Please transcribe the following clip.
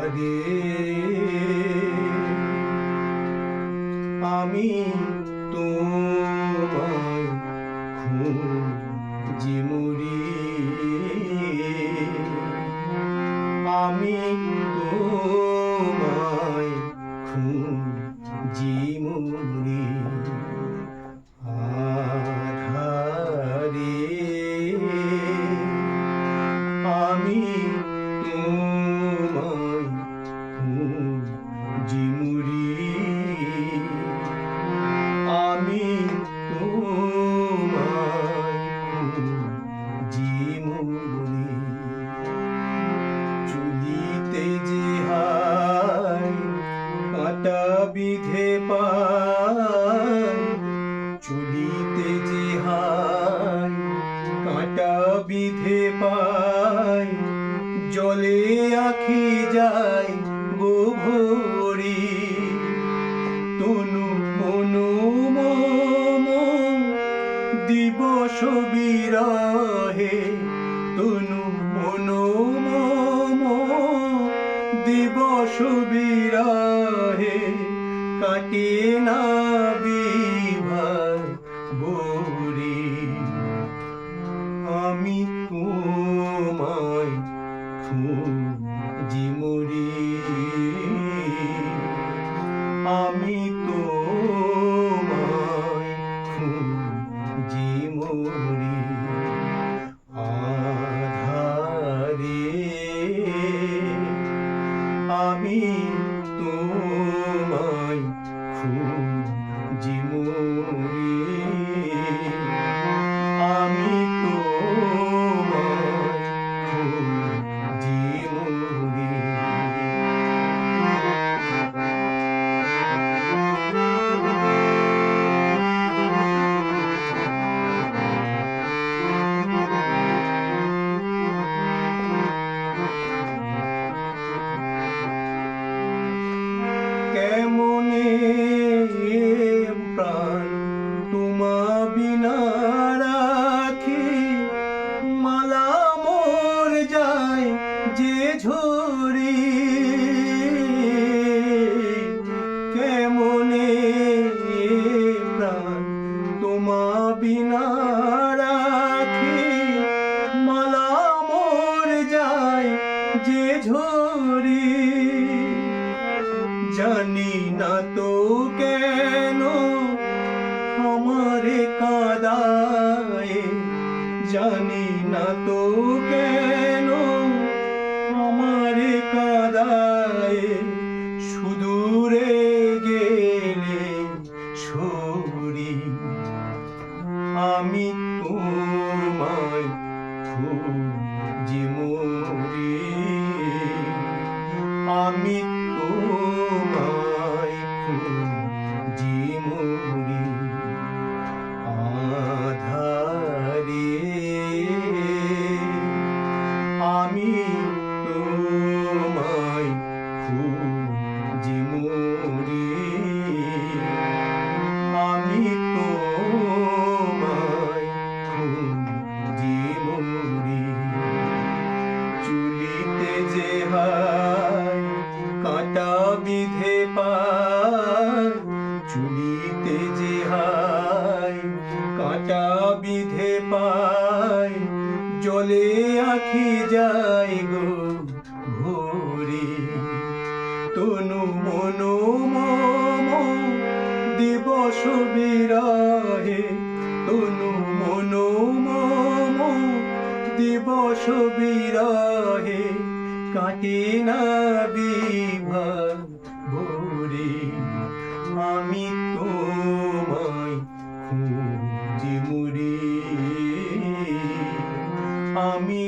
আধারে আমি তোমায় খুঁজি মরি, আমি তোমায় খুঁজি মরি। আধারে আমি তোমায় খুঁজি মরি, আমি তোমায় খুঁজি মরি। চুলিতে যে হায় কাঁটা বিধে পায়, চুলিতে যে হায় কাঁটা বিধে পায়, জলে আখি যায় গো ভরি। তনু মনো মম দিবস বিরহে, তনু মনো মম দিবস বিরহে, কাটে না বিভার বরি। আমি তোমায় খুঁজি মরি, আমি তোমায় খুঁজি মরি। আধারে আমি তোমায় খুঁজি মরি, আমি তোমায় খুঁজি মরি। কেমনে প্রাণ তোমা বিনা রাখি, মালা মোর যায় যে ঝরি। কেমনে প্রাণ তোমা বিনা রাখি, মালা মোর যায় যে ঝরি। জানি না তো কেন আমারে কাঁদায়, জানি না তো কেন আমারে কাঁদায়। সুদূরে গেলে সরি, আমি তোমায় খুঁজি মরি, আমি তোমায় খুঁজি মরি। আধারে আমি তোমায় খুঁজি মরি, আমি তোমায় খুঁজি মরি। চুলিতে যে হায় কাঁটা বিধে পায়, চুলিতে যে হায় কাঁটা বিধে পায়, জলে আখি যায় গো ভরি। তনু মনো মম দিবস বিরহে, তনু মনো মম দিবস বিরহে, কাটে না বিভার ভরি। আমি তোমায় খুঁজি মরি, আমি